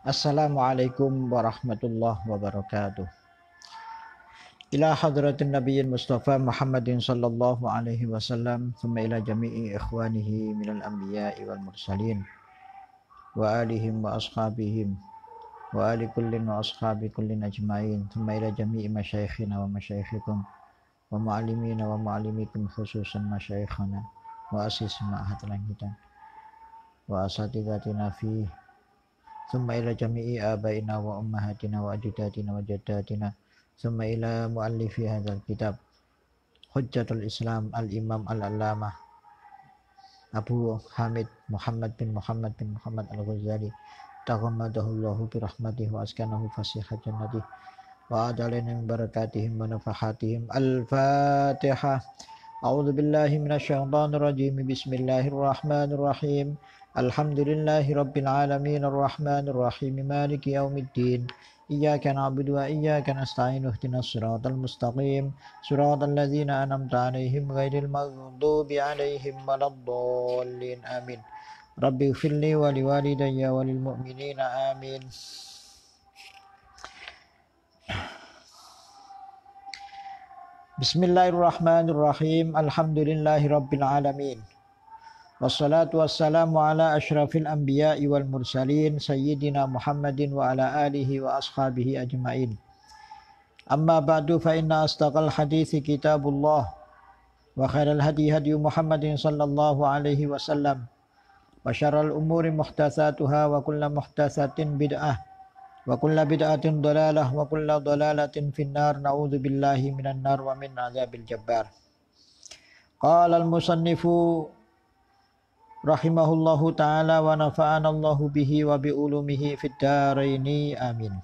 Assalamualaikum warahmatullahi wabarakatuh. Ila hadratin nabiyyin Mustafa Muhammadin sallallahu alaihi wasallam, thumma ila jami'i ikhwanihi minal anbiya'i wal mursalin wa alihim wa ashabihim wa ali kullin wa ashabi kullin ajma'in, thumma ila jami'i masyaikhina wa masyaikhikum wa mu'allimina wa mu'allimikum khususan masyaikhana wa asis ma'ahat langitan wa asatidatina fi thumma ila jami'i abaina wa ummahatina wa ajdatina wa jaddatina thumma ila muallifi hadzal kitab Hujjatul Islam al-Imam al-Allamah Abu Hamid Muhammad bin Muhammad al-Ghazali taghammadahullahu bi rahmatihi wa askanahu fasihat jannatih wa adalana min barakatihim wa nafahatihim. Al-Fatihah. A'udzu billahi minasyaitonir rajim. Bismillahirrahmanirrahim. Alhamdulillahi rabbil alamin arrahmanir rahim maliki yaumiddin. Iyyaka na'budu wa iyyaka nasta'in ihdinas siratal mustaqim siratal ladzina an'amta 'alaihim ghairil maghdubi 'alaihim waladdallin amin. Rabbi ighfirli wa liwalidayya wa lil mu'minina amin. Bismillahirrahmanirrahim. Alhamdulillahi rabbil alamin. Wassalatu wassalamu ala asyrafil anbiya'i wal mursalin sayyidina Muhammadin wa ala alihi wa ashabihi ajma'in. Amma ba'du fa inna astaqal hadithi kitabullah wa khairal hadi hadi Muhammadin sallallahu alaihi wasallam wa syarrul umuri muhdatsatuha wa kullu muhdatsatin bid'ah wa kullu bid'atin dhalalah wa kullu dhalalatin finnar. Na'udzu billahi minan nar wa min adzabil jabbar. Qala al-musannifu rahimahullahu ta'ala wa nafa'anallahu bihi wa bi ulumihi fid dharaini amin.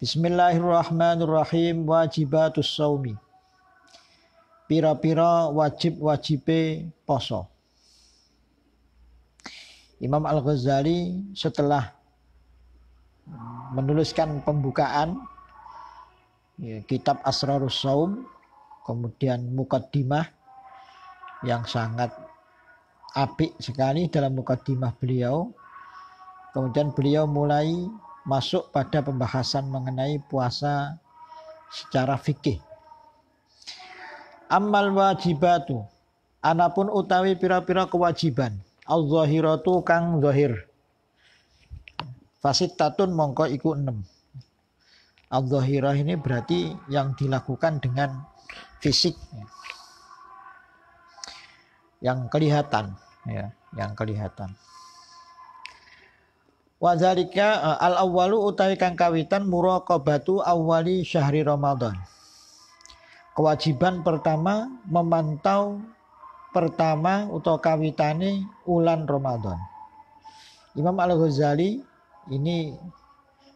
Bismillahirrahmanirrahim. Wajibatus shaumi. Pira-pira wajib-wajibe poso. Imam Al-Ghazali setelah menuliskan pembukaan kitab Asrarus Shaum, kemudian mukaddimah yang sangat apik sekali dalam mukaddimah beliau. Kemudian beliau mulai masuk pada pembahasan mengenai puasa secara fikih. Ammal wajibatu, anapun utawi pira-pira kewajiban, al-zahiratu kang zahir. Fasittatun mongko iku 6. Al-zahirah ini berarti yang dilakukan dengan fisik, yang kelihatan, ya, yang kelihatan. Wa dzalika al-awwalu utawi kang kawitan muraqabatu awwali syahri Ramadan. Kewajiban pertama memantau pertama utawa kawitane ulan Ramadan. Imam Al-Ghazali ini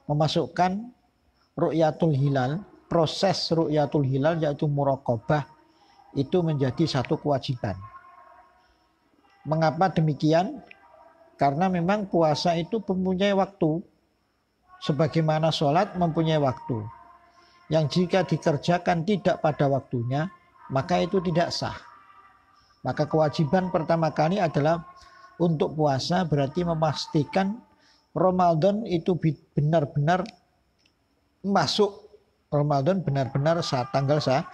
memasukkan ru'yatul hilal, proses ru'yatul hilal yaitu muraqabah itu menjadi satu kewajiban. Mengapa demikian? Karena memang puasa itu mempunyai waktu. Sebagaimana sholat mempunyai waktu. Yang jika dikerjakan tidak pada waktunya, maka itu tidak sah. Maka kewajiban pertama kali adalah untuk puasa berarti memastikan Ramadan itu benar-benar masuk. Ramadan benar-benar tanggal 1.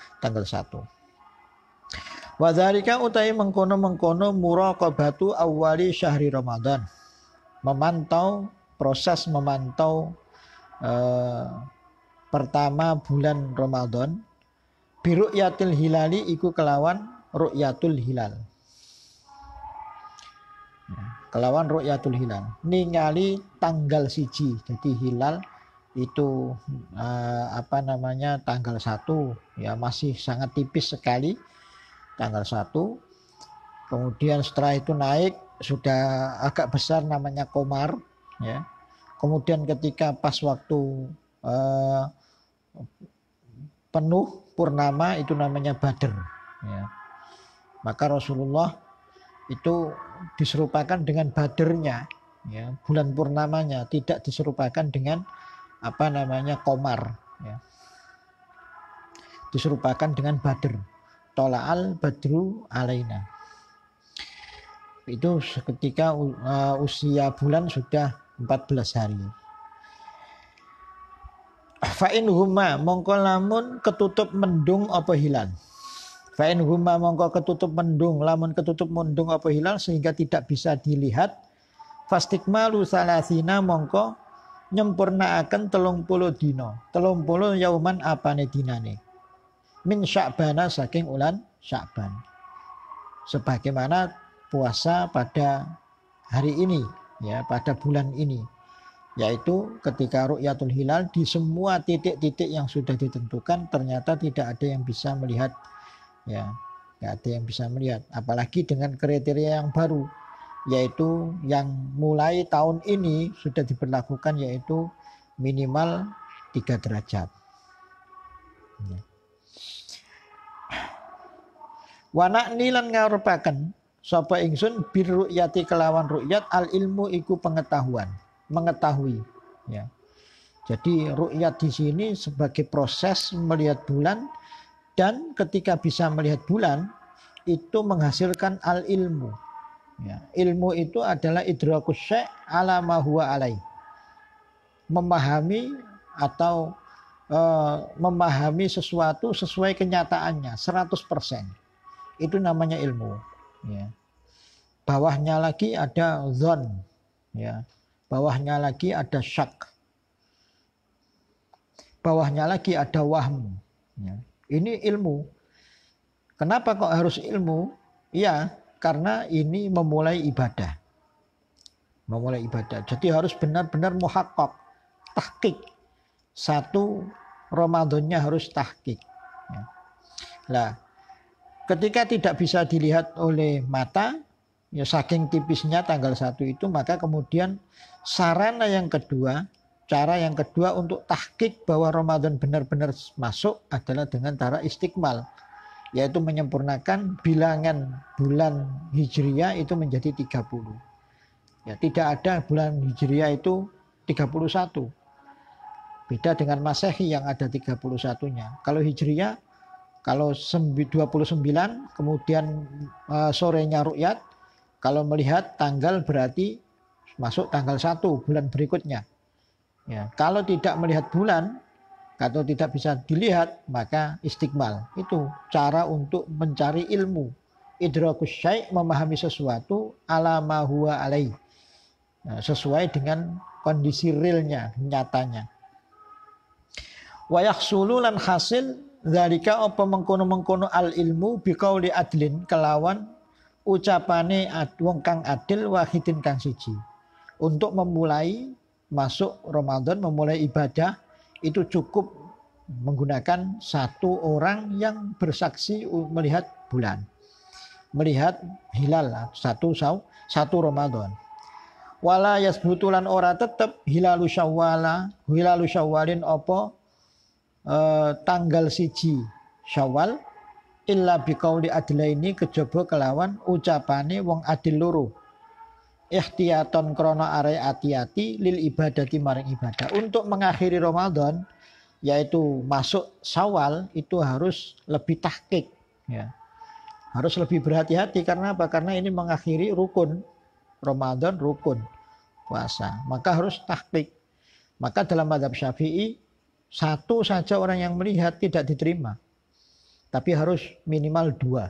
Wa dzalika utai mengkono muraqabatu awwali syahri Ramadan. Proses memantau pertama bulan Ramadan. Bi ru'yatil hilali iku kelawan ru'yatul hilal. Kelawan ru'yatul hilal. Ningali tanggal 1. Jadi hilal itu tanggal 1, ya masih sangat tipis sekali. Tanggal 1, kemudian setelah itu naik sudah agak besar namanya komar, ya. Kemudian ketika pas waktu penuh purnama itu namanya badr, ya. Maka Rasulullah itu diserupakan dengan badrnya, ya, bulan purnamanya, tidak diserupakan dengan komar, ya. Diserupakan dengan badr. Tola'al badru alaina. Itu ketika usia bulan sudah 14 hari. Fa in huma mongko lamun ketutup mendung apa hilal. Fa in huma mongko ketutup mendung, lamun ketutup mendung apa hilal sehingga tidak bisa dilihat. Fastikmalu salasina mongko nyempurnaaken 30 dina. 30 yauman apane dinane. Min Sya'bana saking ulan Sya'ban. Sebagaimana puasa pada hari ini, ya, pada bulan ini, yaitu ketika ru'yatul hilal di semua titik-titik yang sudah ditentukan ternyata tidak ada yang bisa melihat, ya, tidak ada yang bisa melihat, apalagi dengan kriteria yang baru, yaitu yang mulai tahun ini sudah diberlakukan, yaitu minimal 3 derajat. Ya. Wanak nilan ngarepaken sapa ingsun bir ru'yati kelawan ru'yat al ilmu iku pengetahuan, mengetahui, ya. Jadi ru'yat di sini sebagai proses melihat bulan, dan ketika bisa melihat bulan itu menghasilkan al ilmu, ya. Ilmu itu adalah idrakus syai' ala ma huwa alai, memahami atau memahami sesuatu sesuai kenyataannya 100%. Itu namanya ilmu, ya. Bawahnya lagi ada dzon, ya. Bawahnya lagi ada syak. Bawahnya lagi ada wahm, ya. Ini ilmu. Kenapa kok harus ilmu? Ya, karena ini memulai ibadah. Memulai ibadah. Jadi harus benar-benar muhaqqaq, tahqiq. Satu Ramadannya harus tahqiq, ya. Lah, ketika tidak bisa dilihat oleh mata, ya saking tipisnya tanggal 1 itu, maka kemudian sarana yang kedua, cara yang kedua untuk tahqiq bahwa Ramadan benar-benar masuk adalah dengan cara istiqmal, yaitu menyempurnakan bilangan bulan Hijriyah itu menjadi 30. Ya, tidak ada bulan Hijriyah itu 31. Beda dengan Masehi yang ada 31-nya. Kalau Hijriyah, kalau 29 kemudian sorenya ru'yat, kalau melihat tanggal berarti masuk tanggal 1 bulan berikutnya. Ya, kalau tidak melihat bulan atau tidak bisa dilihat, maka istiqmal. Itu cara untuk mencari ilmu. Idrakus syai', memahami sesuatu ala ma huwa alai. Nah, sesuai dengan kondisi realnya, nyatanya. Wa yahsulu lan hasil zalika apa mengkono-mengkono al ilmu biqauli adlin kelawan ucapane wong kang adil wahidin kang siji. Untuk memulai masuk Ramadan, memulai ibadah itu cukup menggunakan satu orang yang bersaksi melihat bulan, melihat hilal satu Ramadan. Wala yasbutulan ora tetep hilalu syawalin apa tanggal siji Syawal illa biqauli adlaini kejaba kelawan ucapane wong adil loro. Ihtiyaton krana are ati-ati lil ibadati maring ibadah. Untuk mengakhiri Ramadan, yaitu masuk Syawal, itu harus lebih tahqiq, ya. Harus lebih berhati-hati. Karena apa? Karena ini mengakhiri rukun Ramadan, rukun puasa. Maka harus tahqiq. Maka dalam mazhab Syafi'i, satu saja orang yang melihat tidak diterima. Tapi harus minimal 2.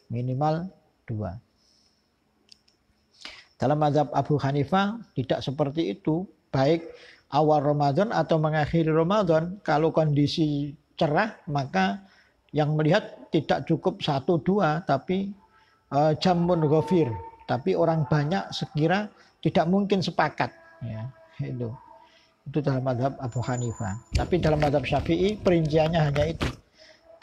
Minimal 2. Dalam mazhab Abu Hanifah tidak seperti itu. Baik awal Ramadan atau mengakhiri Ramadan, kalau kondisi cerah maka yang melihat tidak cukup 1-2, tapi jamun ghafir. Tapi orang banyak sekira tidak mungkin sepakat. Ya, itu dalam mazhab Abu Hanifah. Tapi dalam mazhab Syafi'i perinciannya hanya itu.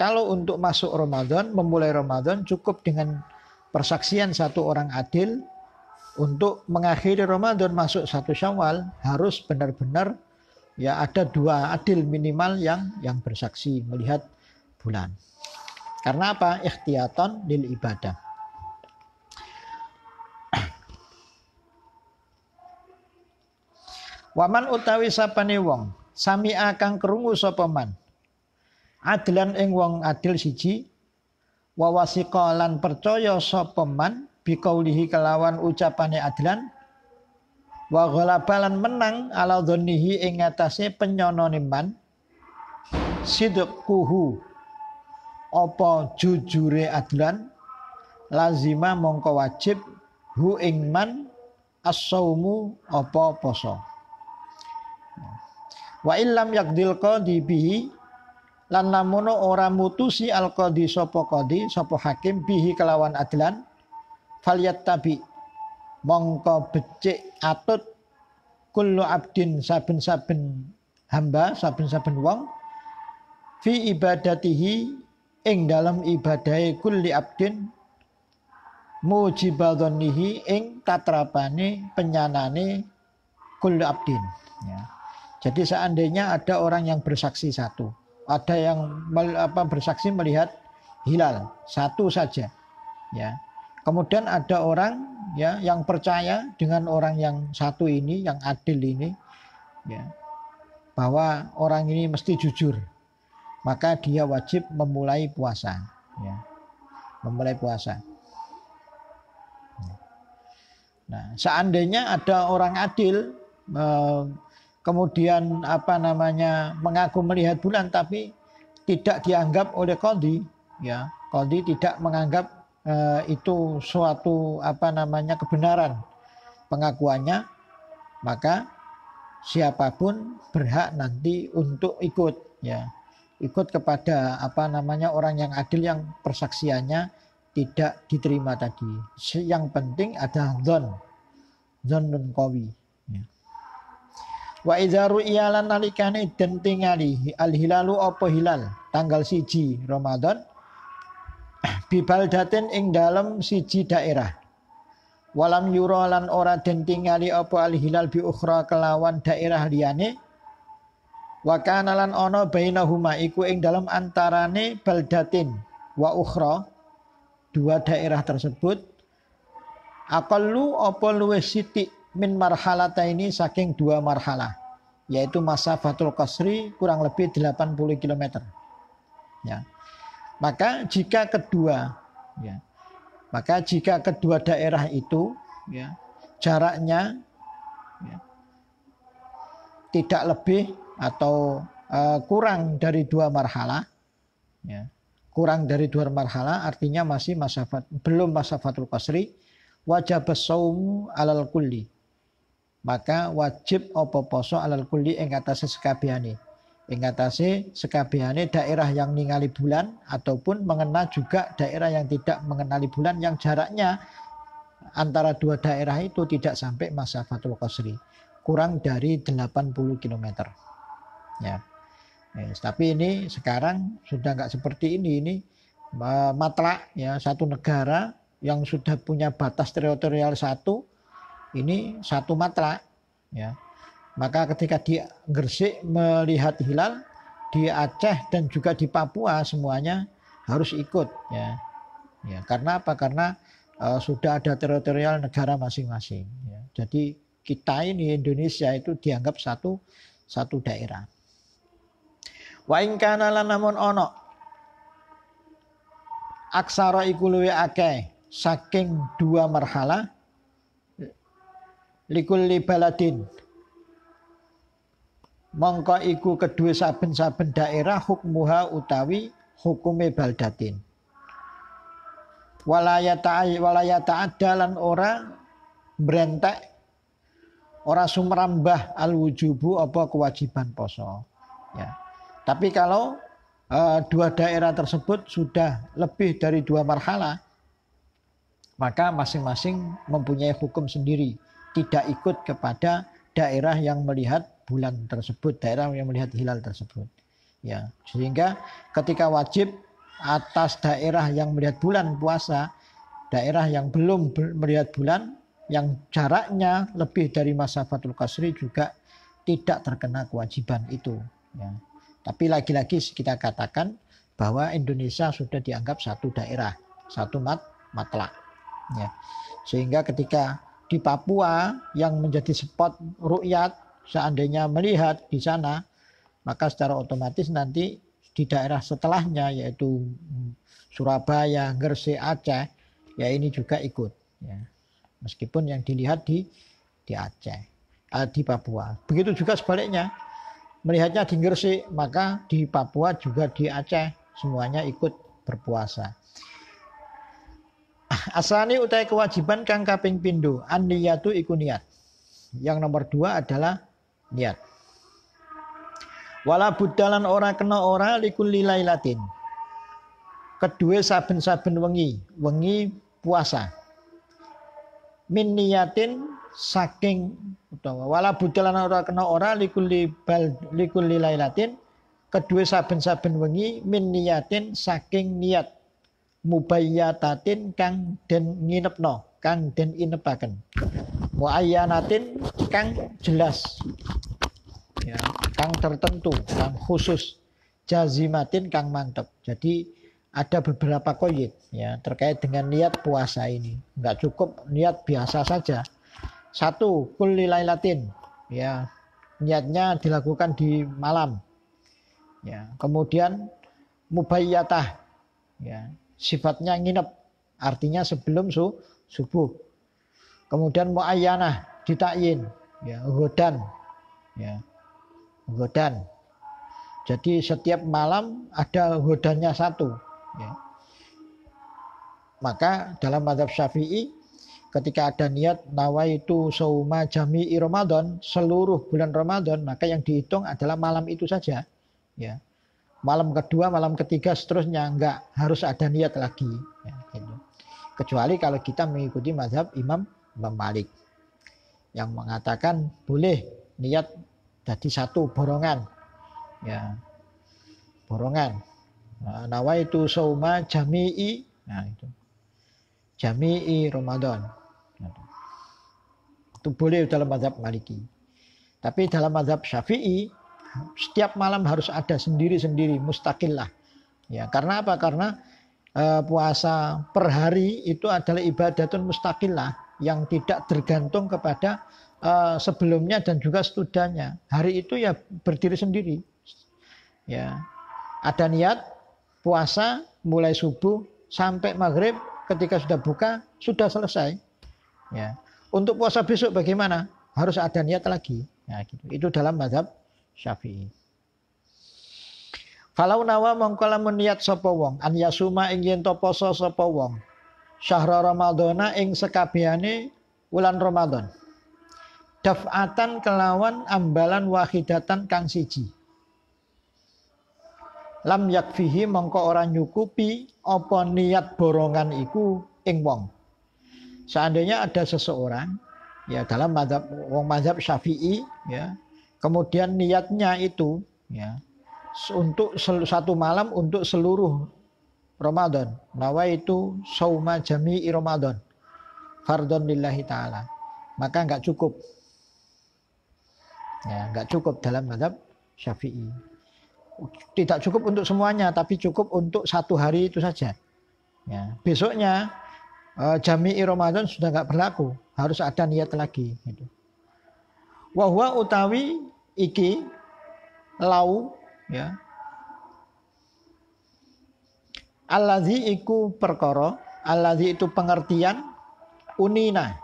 Kalau untuk masuk Ramadan, memulai Ramadan cukup dengan persaksian satu orang adil. Untuk mengakhiri Ramadan masuk 1 Syawal harus benar-benar ya ada 2 adil minimal yang bersaksi melihat bulan. Karena apa? Ikhtiyatan lil ibadah. Waman utawi sapane wong sami akang krungu sapa man adlan ing wong adil siji wa wasiqa lan percaya sapa man biqaulihi kelawan ucapane adlan Wa ghalabalan menang ala dzannihi ing atase penyonone man sidquhu apa jujure adlan lazima mongko wajib hu ing man as-saumu apa poso. Wa illam yaqdil qadhi bihi lan lamun ora mutusi al qadhi sapa hakim bihi kelawan adlan falyattabi mongko becik atut kullu abdin saben-saben hamba saben-saben wong fi ibadatihi ing dalam ibadahe kulli abdin mujibadzannihi ing tatrapane penyanane kullu abdin ya. Jadi seandainya ada orang yang bersaksi satu, ada yang bersaksi melihat hilal satu saja ya. Kemudian ada orang ya yang percaya dengan orang yang satu ini, yang adil ini ya, bahwa orang ini mesti jujur. Maka dia wajib memulai puasa ya. Memulai puasa. Nah, seandainya ada orang adil kemudian mengaku melihat bulan tapi tidak dianggap oleh qadhi ya. Qadhi tidak menganggap itu suatu kebenaran pengakuannya, maka siapapun berhak nanti untuk ikut ya, ikut kepada orang yang adil yang persaksiannya tidak diterima tadi. Yang penting ada dzannun qawi ya. Wa idza ru'iya lan nalikane den tingali al hilalu apa hilal tanggal 1 Ramadan bibaldatin ing dalem siji daerah walam yura lan ora den tingali apa al hilal bi ukhra kelawan daerah liyane wa kana lan ana bainahuma iku ing dalem antarane baldatin wa ukhra dua daerah tersebut aqallu apa luwih sithik min marhalataini saking dua marhalah yaitu masafatul qasri kurang lebih 80 km ya. Maka jika kedua daerah itu ya, jaraknya ya, tidak lebih atau kurang dari dua marhalah ya, kurang dari dua marhalah artinya masih belum masafatul qasri wajib as-shaum alal kulli maka wajib apa poso alal kulli ing atase sekabehane daerah yang ningali bulan ataupun mengena juga daerah yang tidak mengenali bulan yang jaraknya antara dua daerah itu tidak sampai masafatul qasri kurang dari 80 km ya. Tapi ini sekarang sudah enggak seperti ini matlak ya, satu negara yang sudah punya batas teritorial satu ini satu matlak ya. Maka ketika di Gresik melihat hilal, di Aceh dan juga di Papua semuanya harus ikut ya. Ya, karena apa? Karena sudah ada teritorial negara masing-masing ya. Jadi kita ini Indonesia itu dianggap satu daerah. Wa in kana lan namun ono aksara iku luwih akeh saking dua marhalah likulli baladin mongko iku kedua saben-saben daerah hukmuha utawi hukume baldatin walayata adalan ora mbrentek ora sumrambah al wujubu apa kewajiban poso ya. Tapi kalau dua daerah tersebut sudah lebih dari dua marhalah maka masing-masing mempunyai hukum sendiri, tidak ikut kepada daerah yang melihat bulan tersebut, daerah yang melihat hilal tersebut ya. Sehingga ketika wajib atas daerah yang melihat bulan puasa, daerah yang belum melihat bulan yang jaraknya lebih dari masafatul qasri juga tidak terkena kewajiban itu ya. Tapi lagi-lagi kita katakan bahwa Indonesia sudah dianggap satu daerah, satu matlak ya. Sehingga ketika di Papua yang menjadi spot ru'yat seandainya melihat di sana, maka secara otomatis nanti di daerah setelahnya yaitu Surabaya, Gresik, Aceh, ya ini juga ikut ya. Meskipun yang dilihat di Aceh. di Papua. Begitu juga sebaliknya, melihatnya di Gresik, maka di Papua juga di Aceh semuanya ikut berpuasa. Asani utai kewajiban kang kaping pindho an-niyatu iku niat. Yang nomor 2 adalah niat. Wala buddalan ora kena ora likulli lailatin. Kedua saben-saben wengi puasa. Min niyatin saking utawa wala buddalan ora kena ora likulli lailatin. Kedua saben-saben wengi min niyatin saking niat mubayyatatin kang den nginepno, kang den inepaken. Muayyanatin kang jelas. Ya, kang tertentu, kang khusus. Jazimatin kang mantep. Jadi ada beberapa qaid ya terkait dengan niat puasa ini. Enggak cukup niat biasa saja. 1, kulli lailatin. Ya, niatnya dilakukan di malam. Ya, kemudian mubayyatah. Ya, sifatnya nginep, artinya sebelum subuh. Kemudian muayyanah, ditakyin, ya, ghodan. Ya, ghodan. Jadi setiap malam ada ghodannya 1. Ya. Maka dalam mazhab Syafi'i, ketika ada niat nawaitu shauma jami'i Ramadan, seluruh bulan Ramadan, maka yang dihitung adalah malam itu saja. Ya. Malam kedua, malam ketiga, seterusnya enggak harus ada niat lagi. Ya, gitu. Kecuali kalau kita mengikuti mazhab Imam Malik yang mengatakan boleh niat jadi 1 borongan. Ya, borongan. Nah, nawaitu shauma jami'i, nah itu. Jami'i Ramadan. Itu boleh dalam mazhab Maliki. Tapi dalam mazhab Syafi'i setiap malam harus ada sendiri-sendiri, mustaqillah. Ya, karena apa? Karena puasa per hari itu adalah ibadatun mustaqillah yang tidak tergantung kepada sebelumnya dan juga sesudahnya. Hari itu ya berdiri sendiri. Ya, ada niat puasa mulai subuh sampai maghrib, ketika sudah buka sudah selesai. Ya, untuk puasa besok bagaimana? Harus ada niat lagi. Ya, gitu. Itu dalam mazhab Syafi'i. Falau nawa mongko lamun niat sapa wong an yasuma ing yen to poso sapa wong syahra ramadhana ing sekabehane wulan Ramadan. Daf'atan kelawan ambalan wahidatan kang siji. Lam yakfihi mongko ora nyukupi apa niat borongan iku ing wong. Seandainya ada seseorang ya dalam mazhab Syafi'i ya, kemudian niatnya itu ya untuk 1 malam untuk seluruh Ramadan. Nawaitu shauma jami'i Ramadan. Fardhon lillahi ta'ala. Maka enggak cukup. Ya, enggak cukup dalam mazhab Syafi'i. Tidak cukup untuk semuanya, tapi cukup untuk 1 hari itu saja. Ya, besoknya jami'i Ramadan sudah enggak berlaku. Harus ada niat lagi gitu. Wa huwa utawi iki lau ya. Allazi iku perkara, allazi itu pengertian unina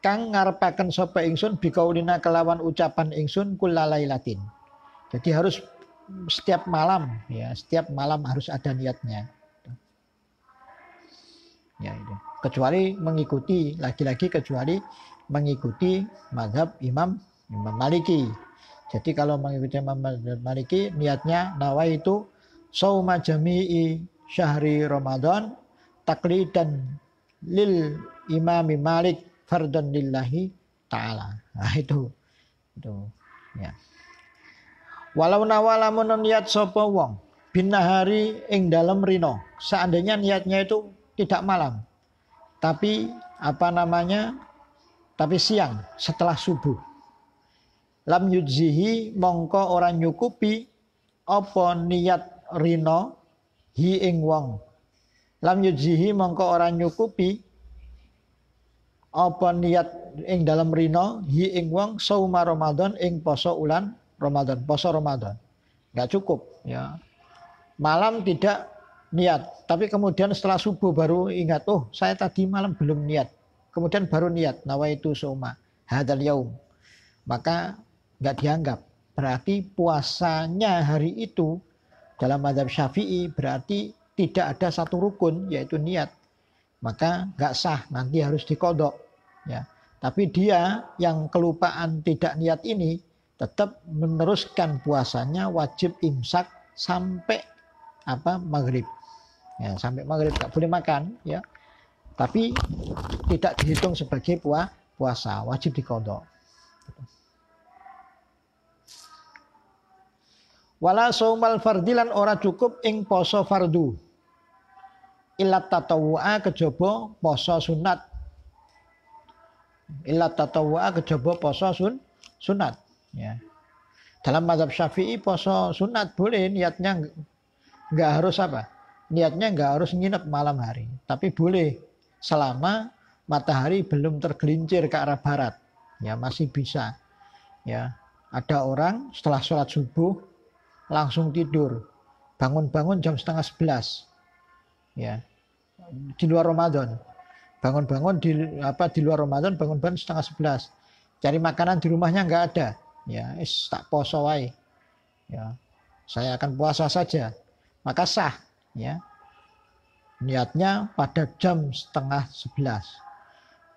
kang ngarepaken sapa ingsun bikaulina kelawan ucapan ingsun kullalailatin. Jadi harus setiap malam ya, setiap malam harus ada niatnya. Ya itu. Kecuali mengikuti kecuali mengikuti mazhab Imam Maliki. Jadi kalau mengikuti Imam Maliki niatnya nawaitu shauma jami'i syahri Ramadan taqlidan lil Imam Malik fardhan lillahi ta'ala. Nah itu ya. Walau nawalamun niat sapa wong binahari ing dalem rino. Seandainya niatnya itu tidak malam. Tapi tapi siang setelah subuh. Lam yujzihi mongko ora nyukupi apa niat rino hi ing wong. Lam yujzihi mongko ora nyukupi apa niat ing dalam rino hi ing wong sauma Ramadan ing poso ulan Ramadan, poso Ramadan. Enggak cukup ya. Malam tidak niat, tapi kemudian setelah subuh baru ingat, oh saya tadi malam belum niat. Kemudian baru niat nawaitu sauma hadzal yaum. maka nggak dianggap. Berarti puasanya hari itu dalam mazhab Syafi'i berarti tidak ada satu rukun yaitu niat. Maka nggak sah, nanti harus diqodho. Ya. Tapi dia yang kelupaan tidak niat ini tetap meneruskan puasanya, wajib imsak sampai maghrib. Ya, sampai maghrib nggak boleh makan, ya. Tapi tidak dihitung sebagai puasa, wajib diqodho. Wala saumal fardilan ora cukup ing poso fardu. Ilat tatawu'a kejaba poso sunat. Ilat tatawu'a kejaba poso sunat. Ya. Dalam mazhab Syafi'i poso sunat boleh, niatnya nggak harus niatnya nggak harus nginep malam hari, tapi boleh selama matahari belum tergelincir ke arah barat, ya masih bisa. Ya, ada orang setelah sholat subuh langsung tidur, bangun-bangun jam 10:30, ya di luar Ramadan, bangun-bangun di luar Ramadan, bangun-bangun 10:30, cari makanan di rumahnya nggak ada, ya tak poso wae, ya saya akan puasa saja, maka sah, ya niatnya pada jam 10:30,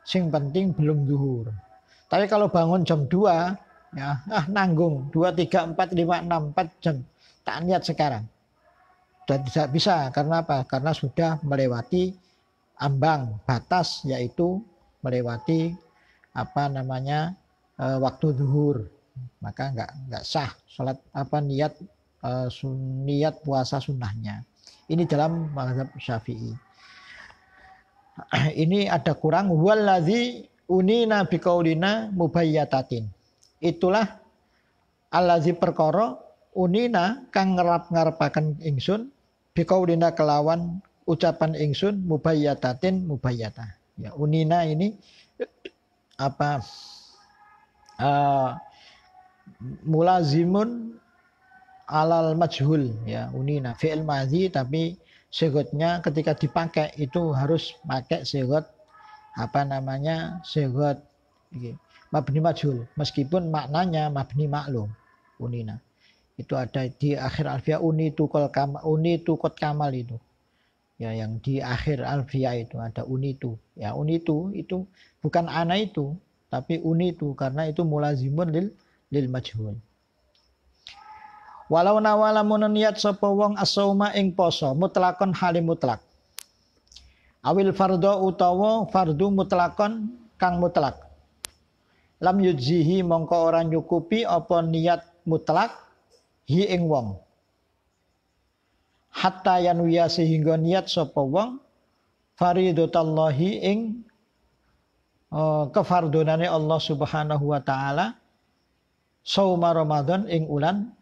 sing penting belum zuhur. Tapi kalau bangun jam 2, ya nanggung 2, 3, 4, 5, 6, 4 jam tak niat sekarang, dan tidak bisa. Karena apa? Karena sudah melewati ambang batas, yaitu melewati waktu zuhur, maka nggak sah salat niat puasa sunnahnya. Ini dalam mazhab Syafi'i. Ini ada kurang, wallazi unina biqaulina mubayyatatin. Itulah allazi perkara unina kang ngarep-ngarepaken ingsun biqaulina kelawan ucapan ingsun mubayyatatin mubayyatah. Ya, unina ini mulazimun alal majhul, ya unina fi'il madhi, tapi sigotnya ketika dipakai itu harus pakai sigot sigot mabni majhul, meskipun maknanya mabni maklum. Unina itu ada di akhir alfiyah, unitu kot kamal itu, ya yang di akhir alfiyah itu ada unitu, ya unitu itu bukan ana itu, tapi unitu karena itu mulazimun lil majhul. Walau nawala niat sapa wong as-sauma ing poso mutlakon halim mutlak. Awil fardhu utawa fardu mutlakon kang mutlak. Lam yujzihi mongko ora nyukupi apa niat mutlak hi ing wong. Hatta yanwiya sehingga niat sapa wong faridatallahi ing kefardunane Allah Subhanahu wa taala sauma Ramadan ing ulan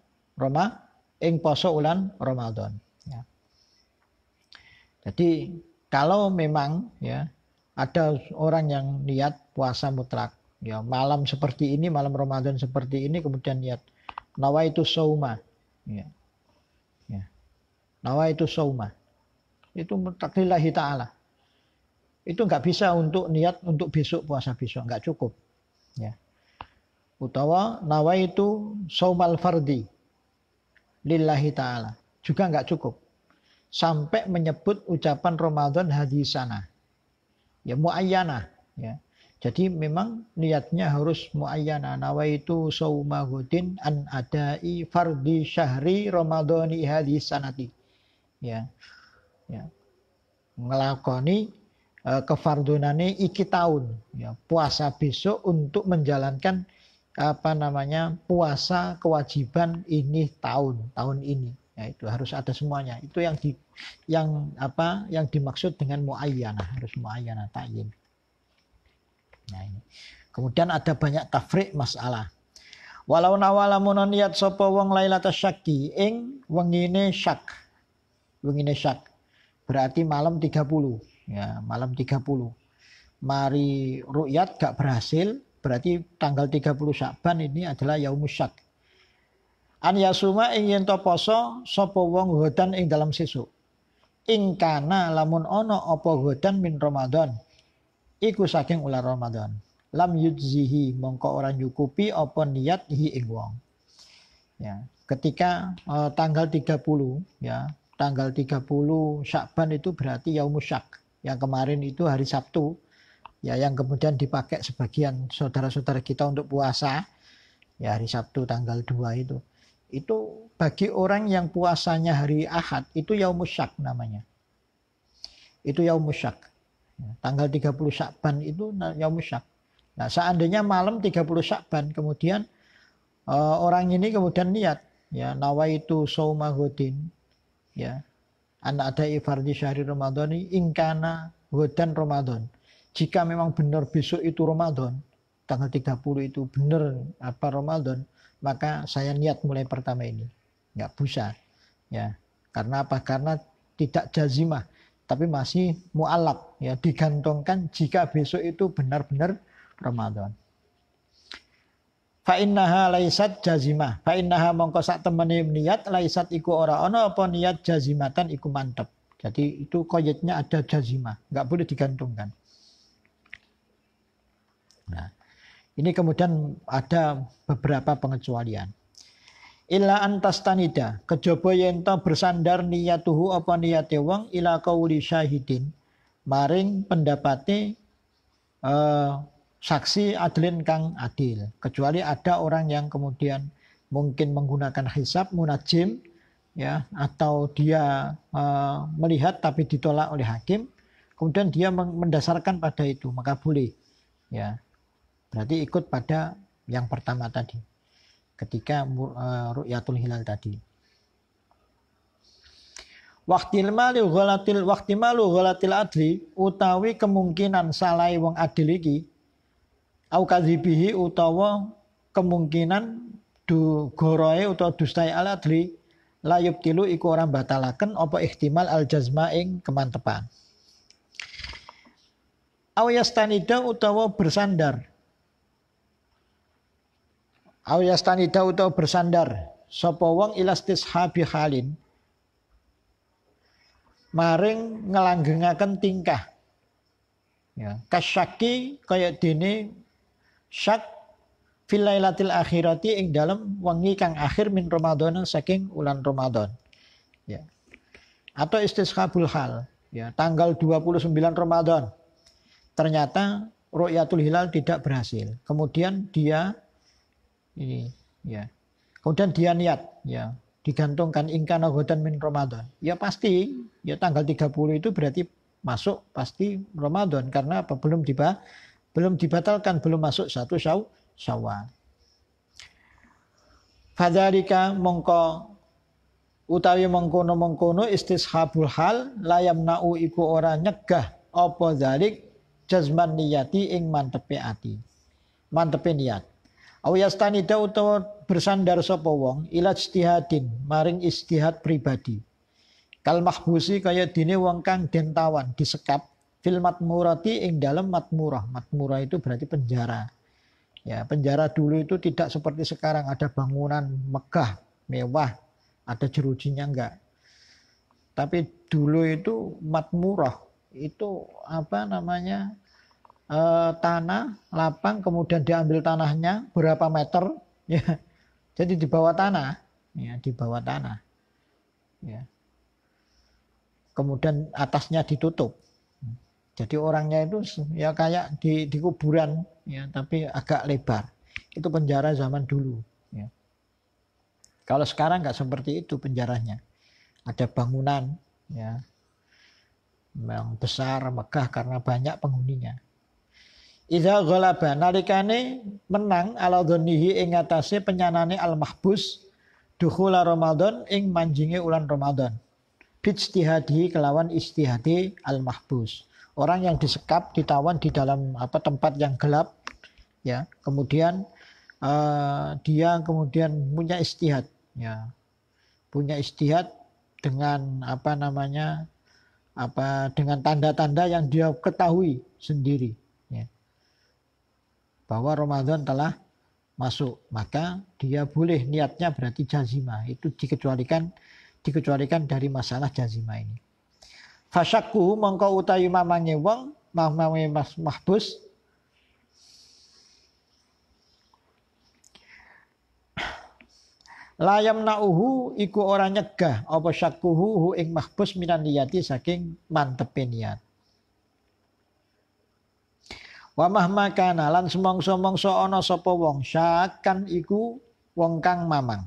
poso ulan Ramadan, ya. Jadi kalau memang, ya, ada orang yang niat puasa mutlak, ya malam seperti ini, malam Ramadan seperti ini, kemudian niat nawaitu sauma, ya. Ya. Nawaitu sauma. Itu mutlak lillahi taala. Itu enggak bisa untuk niat untuk besok puasa besok, enggak cukup, ya. Utawa nawaitu saumal fardi lillahi ta'ala juga enggak cukup, sampai menyebut ucapan Ramadan hadisana, ya muayyana, ya. Jadi memang niatnya harus muayyana, nawaitu sauma ghadin an adai fardi syahri ramadhani hadisanati, ya. Ya. Ngelakoni kefardunane iki tahun, ya, puasa besok untuk menjalankan puasa kewajiban ini tahun ini, ya itu harus ada semuanya. Itu yang dimaksud dengan muayyanah, harus muayyanah ta'yin. Nah, ini. Kemudian ada banyak tafrik masalah. Walau nawala niat sapa wong lailatas syakki ing wengine syak. Wengine syak berarti malam 30, ya malam 30. Mari ru'yat gak berhasil, berarti tanggal 30 Sya'ban ini adalah yaumus syak. An yasuma ing yen to poso sapa wong ghadan ing dalam sesuk. Ing kana lamun ana apa ghadan min Ramadan. Iku saking ular Ramadan. lam yujzihi mongko ora nyukupi apa niat hi ing wong. Ya, ketika tanggal 30 ya, tanggal 30 Syakban itu berarti Yaumus Syak. Yang kemarin itu hari Sabtu. Ya, yang kemudian dipakai sebagian saudara-saudara kita untuk puasa. Ya, hari Sabtu tanggal 2 itu. Itu bagi orang yang puasanya hari Ahad itu Yaumus Syak namanya. Itu Yaumus Syak. Ya, tanggal 30 Syakban itu Yaumus Syak. Nah, seandainya malam 30 Syakban kemudian orang ini kemudian niat ya nawaitu shauma ghadin ya an adai fardhi syahri ramadhani ingkana ghadan Ramadan. Jika memang benar besok itu Ramadan, tanggal 30 itu benar apa Ramadan, maka saya niat mulai pertama ini. Enggak bisa. Ya. Karena apa? Karena tidak jazimah, tapi masih mu'allab ya, digantungkan jika besok itu benar-benar Ramadan. Fa innaha laisat jazimah. Fa innaha mongko sak temene niat laisat iku ora ana apa niat jazimatan iku mantep. Jadi itu qaydnya ada jazimah, enggak boleh digantungkan. Nah, ini kemudian ada beberapa pengecualian. Illa antastanida, kejaba yen ta bersandar niyatuhu apa niyate wong ila qauli syahidin, maring pendapate saksi adlin kang adil, kecuali ada orang yang kemudian mungkin menggunakan hisab munajim ya, atau dia melihat tapi ditolak oleh hakim, kemudian dia mendasarkan pada itu, maka boleh ya, berarti ikut pada yang pertama tadi ketika ru'yatul hilal tadi. Waqtimalu ghalatil adli utawi kemungkinan salai wong adil iki au kadzibihi utawa kemungkinan goroe utawa dustai al adli layub tilu iku ora batalaken apa ihtimal al jazma ing kemantepan. Au yastanida utawa bersandar. Au yastanida utawa bersandar sapa wong ilastishabi halin maring ngelanggengaken tingkah. Ya, kasyaki kaya dene syak fil lailatil akhirati ing dalem wengi kang akhir min Ramadan saking ulan Ramadan. Ya. Atau istishabul hal, ya, tanggal 29 Ramadan. Ternyata ru'yatul hilal tidak berhasil. Kemudian dia ini ya. Kemudian dia niat ya, digantungkan ingkana ghadan min Ramadan. Ya pasti ya tanggal 30 itu berarti masuk pasti Ramadan karena apa? Belum dibatalkan, belum masuk satu Syawal. Fadzalika mongko utawi mengkono istishabul hal layam na'u iku ora nyegah apa zalik jazman niyati ing mantepe ati. Mantepe niat. Aw yastanida utawa bersandar sapa wong ila ijtihadin maring istihad pribadi. Kal mahbusi kaya dene wong kang den tawan disekap fil matmurati ing dalam matmurah. Matmurah itu berarti penjara. Ya, penjara dulu itu tidak seperti sekarang ada bangunan megah, mewah, ada jerujinya enggak. Tapi dulu itu matmurah, itu apa namanya? Tanah, lapang, kemudian diambil tanahnya berapa meter ya. Jadi di bawah tanah, ya, di bawah tanah. Ya. Kemudian atasnya ditutup. Jadi orangnya itu ya kayak di kuburan ya, tapi agak lebar. Itu penjara zaman dulu ya. Kalau sekarang nggak seperti itu penjaranya. Ada bangunan ya, yang besar, megah karena banyak penghuninya. Idza ghalaba nalikane menang ala dzannihi ing atase penyanane al mahbus dukhula Ramadan ing manjinge ulan Ramadan. Bijtihadi kelawan istihadi al mahbus. Orang yang disekap, ditawan di dalam tempat yang gelap, ya. Kemudian dia kemudian punya istihad, ya, punya istihad dengan dengan tanda-tanda yang dia ketahui sendiri, ya, bahwa Ramadan telah masuk, maka dia boleh niatnya berarti jazimah, itu dikecualikan dari masalah jazimah ini. Fasyakku mongko utawi mamange wong mahbus La yamna'uhu iku ora nyegah apa syakkuhu hu ing mahbus minan niyati saking mantepe niat. Wa mahma kana lan semongso-mongso ana sapa wong syakan iku wong kang mamang.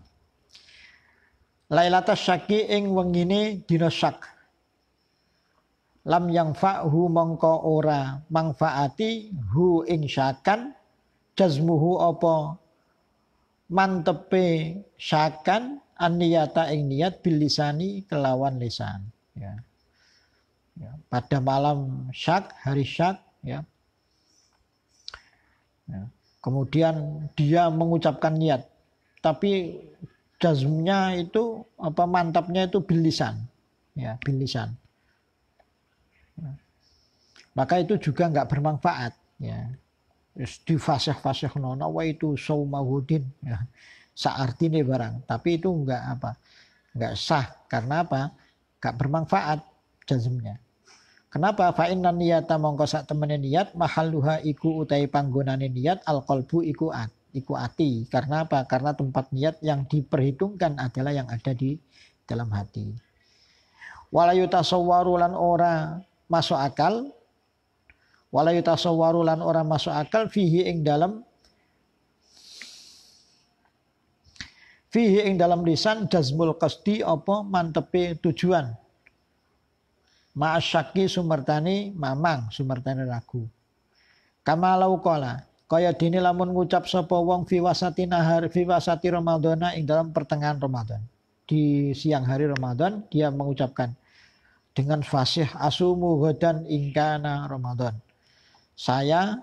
Lailatas syaki ing wengine dina syak. Lam yang fa'hu mongko ora mangfaati hu ing syakan jazmuhu apa mantepe syakan an-niyata ing niat bil lisani kelawan lisan ya. Ya, pada malam syak, hari syak ya. Ya. Kemudian dia mengucapkan niat, tapi jazmnya itu apa mantapnya itu bil lisan ya, bil lisan. Ya. Maka itu juga enggak bermanfaat ya. Di fasih-fasih nona wa itu saumahudin ya. Saartine barang, tapi itu enggak sah karena apa? Enggak bermanfaat jazmnya. Kenapa? Fa inna niyata mongko sak temene niat mahalluha iku utai panggonane niat alqalbu iku ati. Karena apa? Karena tempat niat yang diperhitungkan adalah yang ada di dalam hati. Wala yutasawwaru lan ora masuk akal. Wala yutasawwaru lan ora masuk akal fihi ing dalam lisan jazmul qasdi apa mantepe tujuan. Ma'asyaki sumertani mamang, sumertani ragu. Kamalau kola, kaya dini lamun ngucap sapa wong fi wasati Ramadhana ing dalam pertengahan Ramadan. Di siang hari Ramadan dia mengucapkan dengan fasih asumu ghadan ingkana Ramadan. Saya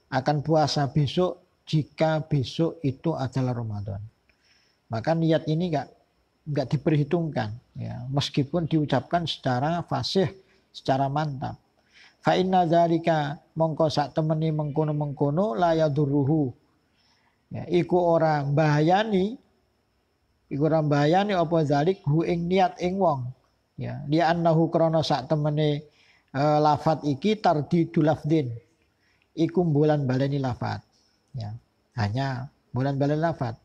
akan puasa besok jika besok itu adalah Ramadan. Maka niat ini enggak diperhitungkan ya, meskipun diucapkan secara fasih, secara mantap. Fa inna dzalika mongko sak temeni mengkono-mengkono la yadurruhu. Ya, iku ora bahayani apa zalik hu ing niat ing wong. Ya, li annahu krana sak temene lafat iki tardidul lafdin. Iku bulan baleni lafat. Ya, hanya bulan baleni lafat.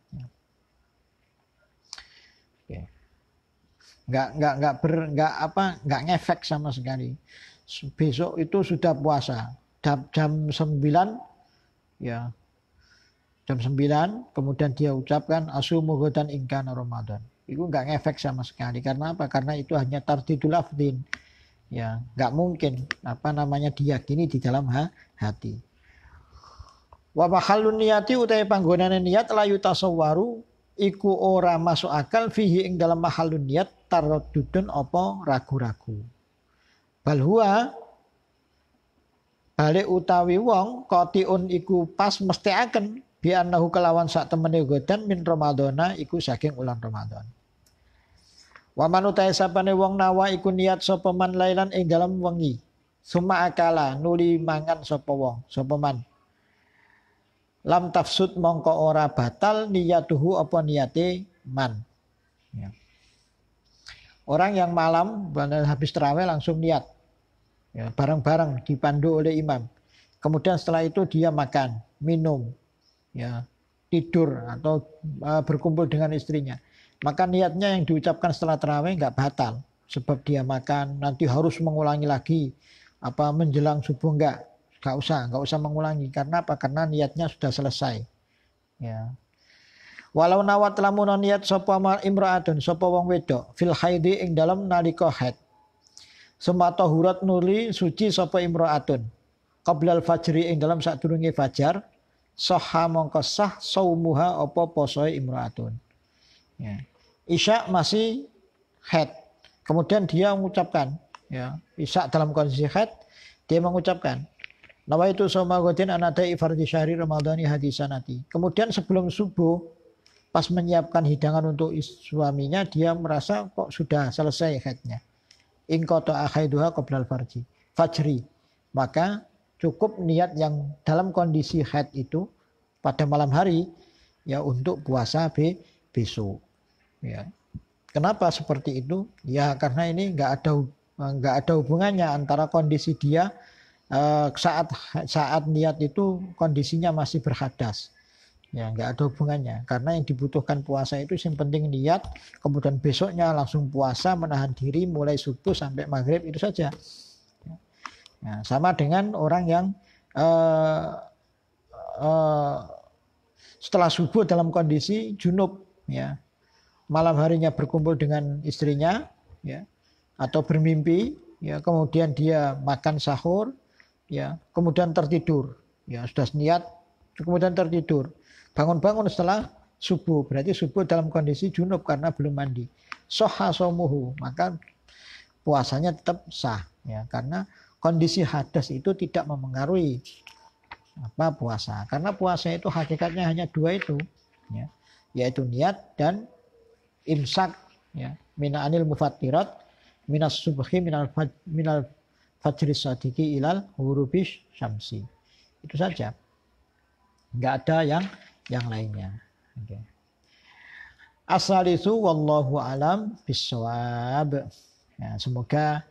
Enggak ngefek sama sekali. Besok itu sudah puasa jam 9 ya. Jam 9 kemudian dia ucapkan asumu ghadan ingkana Ramadan. Itu enggak ngefek sama sekali. Karena apa? Karena itu hanya tardidul lafdin. Ya, enggak mungkin diyakini di dalam hati. Wa mahallun niyati utai panggonane niat la yutasawwaru iku ora masuk akal fihi ing dalam mahallun niat taraddudun apa ragu-ragu. Bal huwa balik utawi wong qatiun iku pas mestiaken bi annahu kelawan sak temene godan min Ramadhana iku saking ulan Ramadan. Wa man utahe sapane wong nawa iku niat sapa man lailan ing dalam wengi. Suma akala nuli mangan sapa wong, sapa man. Lam tafsud mongko ora batal niyatuhu apa niyate man. Ya. Orang yang malam habis tarawih langsung niat. Ya, bareng-bareng dipandu oleh imam. Kemudian setelah itu dia makan, minum, ya, tidur atau berkumpul dengan istrinya. Maka niatnya yang diucapkan setelah tarawih enggak batal. Sebab dia makan nanti harus mengulangi lagi menjelang subuh enggak usah mengulangi. Karena apa? Karena niatnya sudah selesai. Ya. Walau nawat lamun niat sapa imra'atun sapa wong wedok fil haidi ing dalam nalika haid. Sumata hurat nuli suci sapa imra'atun qablal fajri ing dalam sadurunge fajar sahha mongko sah saumuha apa posoe imra'atun. Ya. Isya masih haid. Kemudian dia mengucapkan ya, isya dalam kondisi haid dia mengucapkan nawaitu shauma ghadin anadai fardhi syahri ramadhani hadisanati. Kemudian sebelum subuh pas menyiapkan hidangan untuk suaminya dia merasa kok sudah selesai haidnya. In qata haiduha qablal fajri. Maka cukup niat yang dalam kondisi haid itu pada malam hari ya untuk puasa besok. Ya. Kenapa seperti itu? Ya karena ini enggak ada hubungannya antara kondisi dia saat niat itu kondisinya masih berhadas. Ya, nggak ada hubungannya. Karena yang dibutuhkan puasa itu yang penting niat, kemudian besoknya langsung puasa, menahan diri mulai subuh sampai maghrib itu saja. Nah, sama dengan orang yang uh, setelah subuh dalam kondisi junub, ya, malam harinya berkumpul dengan istrinya, ya, atau bermimpi, ya, kemudian dia makan sahur, ya, kemudian tertidur, ya, sudah niat, kemudian tertidur, bangun-bangun setelah subuh, berarti subuh dalam kondisi junub karena belum mandi, soha somuhu, maka puasanya tetap sah, ya, karena kondisi hadas itu tidak memengaruhi puasa, karena puasa itu hakikatnya hanya dua itu, ya, yaitu niat dan imsak, ya, mina anil mufattirat minas subhi minal fajri sadiki ilal hurubish syamsi, itu saja, nggak ada yang lainnya. Okay. Asalisu wallahu alam bisawab. Ya, semoga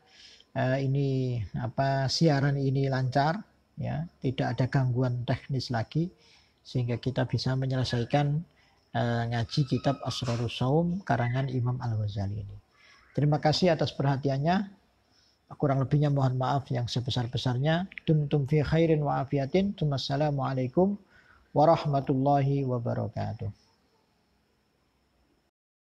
ini siaran ini lancar, ya, tidak ada gangguan teknis lagi sehingga kita bisa menyelesaikan ngaji kitab Asrarus Shaum karangan Imam Al-Ghazali ini. Terima kasih atas perhatiannya. Kurang lebihnya mohon maaf yang sebesar-besarnya. Dumtum fi khairin wa afiatin. Wassalamualaikum warahmatullahi wabarakatuh.